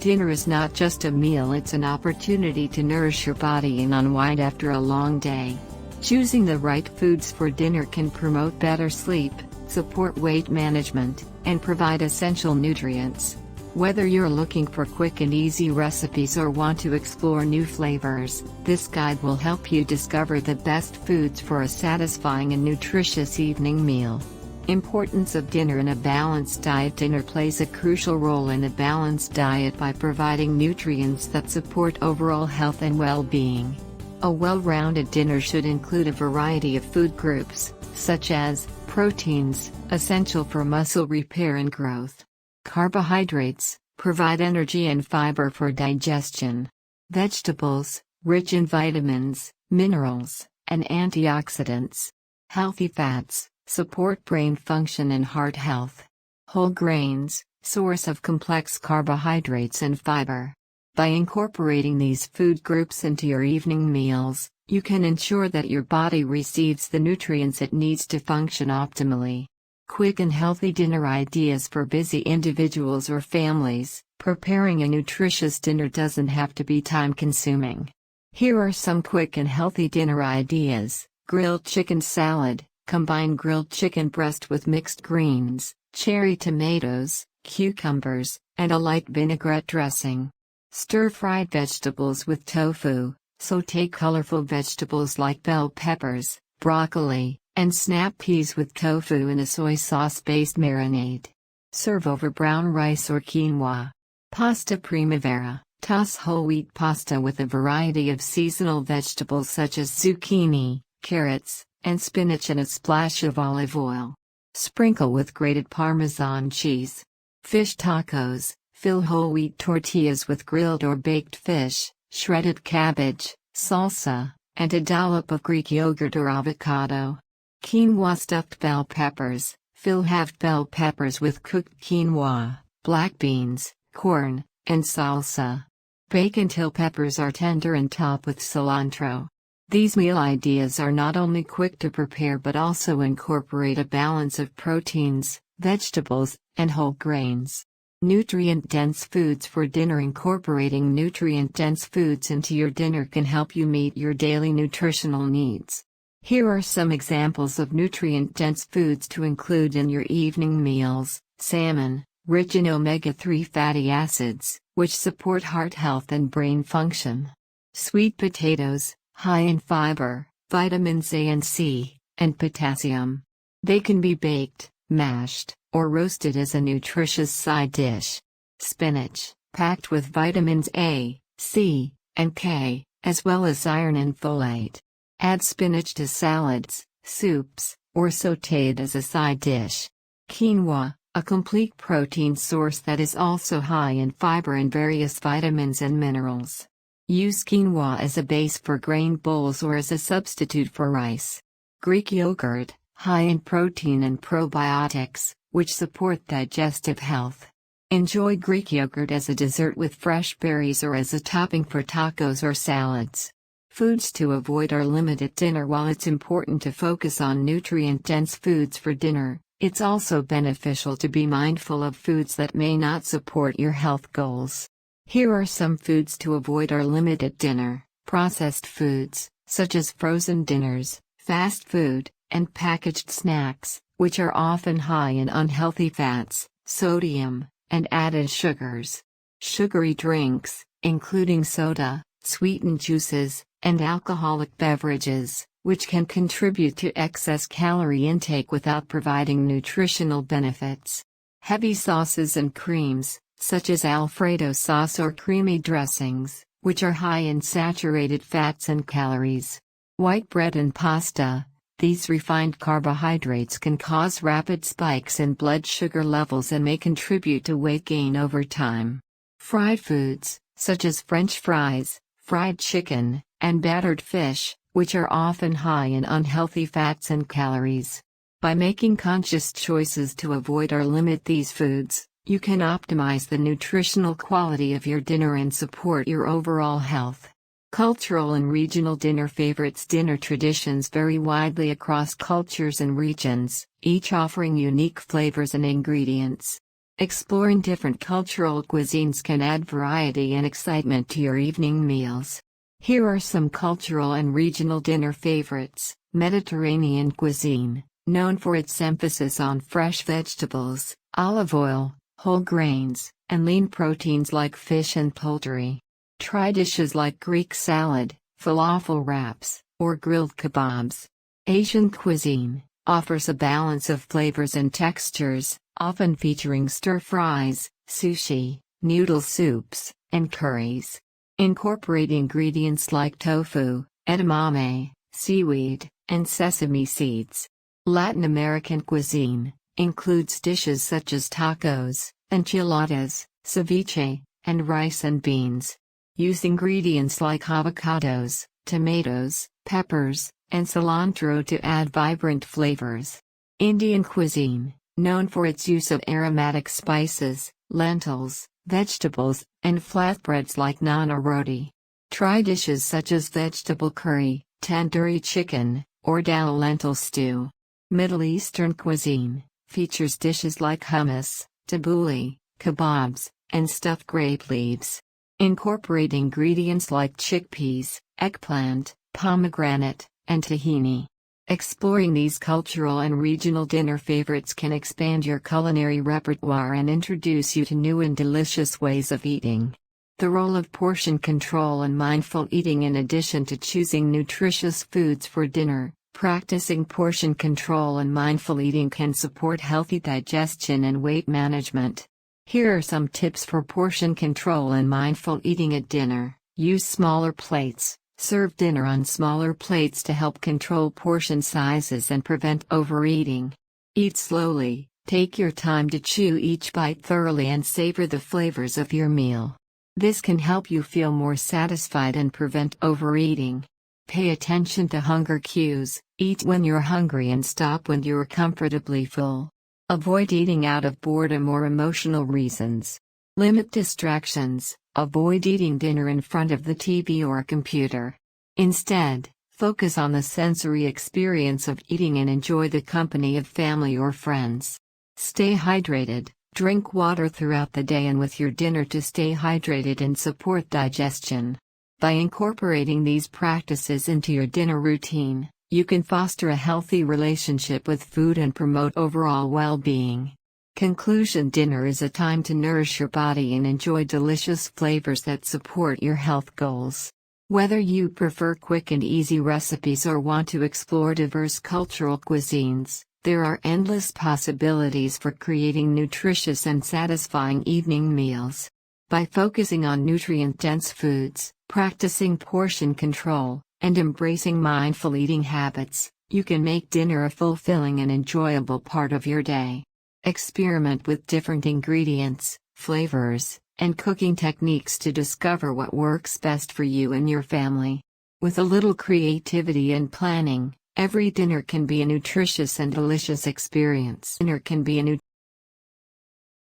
Dinner is not just a meal, it's an opportunity to nourish your body and unwind after a long day. Choosing the right foods for dinner can promote better sleep, support weight management, and provide essential nutrients. Whether you're looking for quick and easy recipes or want to explore new flavors, this guide will help you discover the best foods for a satisfying and nutritious evening meal. Importance of dinner in a balanced diet. Dinner plays a crucial role in a balanced diet by providing nutrients that support overall health and well-being. A well-rounded dinner should include a variety of food groups, such as proteins, essential for muscle repair and growth. Carbohydrates, provide energy and fiber for digestion. Vegetables, rich in vitamins, minerals, and antioxidants. Healthy fats, support brain function and heart health. Whole grains, source of complex carbohydrates and fiber. By incorporating these food groups into your evening meals, you can ensure that your body receives the nutrients it needs to function optimally. Quick and healthy dinner ideas for busy individuals or families. Preparing a nutritious dinner doesn't have to be time-consuming. Here are some quick and healthy dinner ideas. Grilled chicken salad. Combine grilled chicken breast with mixed greens, cherry tomatoes, cucumbers, and a light vinaigrette dressing. Stir-fried vegetables with tofu. Sauté colorful vegetables like bell peppers, broccoli, and snap peas with tofu in a soy sauce-based marinade. Serve over brown rice or quinoa. Pasta primavera. Toss whole wheat pasta with a variety of seasonal vegetables such as zucchini, carrots, and spinach and a splash of olive oil. Sprinkle with grated Parmesan cheese. Fish tacos. Fill whole wheat tortillas with grilled or baked fish, shredded cabbage, salsa, and a dollop of Greek yogurt or avocado. Quinoa stuffed bell peppers. Fill halved bell peppers with cooked quinoa, black beans, corn, and salsa. Bake until peppers are tender and top with cilantro. These meal ideas are not only quick to prepare but also incorporate a balance of proteins, vegetables, and whole grains. Nutrient-dense foods for dinner. Incorporating nutrient-dense foods into your dinner can help you meet your daily nutritional needs. Here are some examples of nutrient-dense foods to include in your evening meals. Salmon, rich in omega-3 fatty acids, which support heart health and brain function. Sweet potatoes, high in fiber, vitamins A and C, and potassium. They can be baked, mashed, or roasted as a nutritious side dish. Spinach, packed with vitamins A, C, and K, as well as iron and folate. Add spinach to salads, soups, or sautéed as a side dish. Quinoa, a complete protein source that is also high in fiber and various vitamins and minerals. Use quinoa as a base for grain bowls or as a substitute for rice. Greek yogurt, high in protein and probiotics, which support digestive health. Enjoy Greek yogurt as a dessert with fresh berries or as a topping for tacos or salads. Foods to avoid are limited at dinner. While it's important to focus on nutrient-dense foods for dinner, it's also beneficial to be mindful of foods that may not support your health goals. Here are some foods to avoid or limit at dinner. Processed foods, such as frozen dinners, fast food, and packaged snacks, which are often high in unhealthy fats, sodium, and added sugars. Sugary drinks, including soda, sweetened juices, and alcoholic beverages, which can contribute to excess calorie intake without providing nutritional benefits. Heavy sauces and creams, such as Alfredo sauce or creamy dressings, which are high in saturated fats and calories. White bread and pasta. These refined carbohydrates can cause rapid spikes in blood sugar levels and may contribute to weight gain over time. Fried foods, such as French fries, fried chicken, and battered fish, which are often high in unhealthy fats and calories. By making conscious choices to avoid or limit these foods, you can optimize the nutritional quality of your dinner and support your overall health. Cultural and regional dinner favorites. Dinner traditions vary widely across cultures and regions, each offering unique flavors and ingredients. Exploring different cultural cuisines can add variety and excitement to your evening meals. Here are some cultural and regional dinner favorites. Mediterranean cuisine, known for its emphasis on fresh vegetables, olive oil, whole grains, and lean proteins like fish and poultry. Try dishes like Greek salad, falafel wraps, or grilled kebabs. Asian cuisine offers a balance of flavors and textures, often featuring stir-fries, sushi, noodle soups, and curries. Incorporate ingredients like tofu, edamame, seaweed, and sesame seeds. Latin American cuisine includes dishes such as tacos, enchiladas, ceviche, and rice and beans. Use ingredients like avocados, tomatoes, peppers, and cilantro to add vibrant flavors. Indian cuisine, known for its use of aromatic spices, lentils, vegetables, and flatbreads like naan or roti. Try dishes such as vegetable curry, tandoori chicken, or dal lentil stew. Middle Eastern cuisine features dishes like hummus, tabbouleh, kebabs, and stuffed grape leaves. Incorporate ingredients like chickpeas, eggplant, pomegranate, and tahini. Exploring these cultural and regional dinner favorites can expand your culinary repertoire and introduce you to new and delicious ways of eating. The role of portion control and mindful eating. In addition to choosing nutritious foods for dinner, practicing portion control and mindful eating can support healthy digestion and weight management. Here are some tips for portion control and mindful eating at dinner. Use smaller plates. Serve dinner on smaller plates to help control portion sizes and prevent overeating. Eat slowly, take your time to chew each bite thoroughly and savor the flavors of your meal. This can help you feel more satisfied and prevent overeating. Pay attention to hunger cues, eat when you're hungry and stop when you're comfortably full. Avoid eating out of boredom or emotional reasons. Limit distractions. Avoid eating dinner in front of the TV or a computer. Instead, focus on the sensory experience of eating and enjoy the company of family or friends. Stay hydrated. Drink water throughout the day and with your dinner to stay hydrated and support digestion. By incorporating these practices into your dinner routine, you can foster a healthy relationship with food and promote overall well-being. Conclusion: dinner is a time to nourish your body and enjoy delicious flavors that support your health goals. Whether you prefer quick and easy recipes or want to explore diverse cultural cuisines, there are endless possibilities for creating nutritious and satisfying evening meals. By focusing on nutrient-dense foods, practicing portion control, and embracing mindful eating habits, you can make dinner a fulfilling and enjoyable part of your day. Experiment with different ingredients, flavors, and cooking techniques to discover what works best for you and your family. With a little creativity and planning, every dinner can be a nutritious and delicious experience. Dinner can be a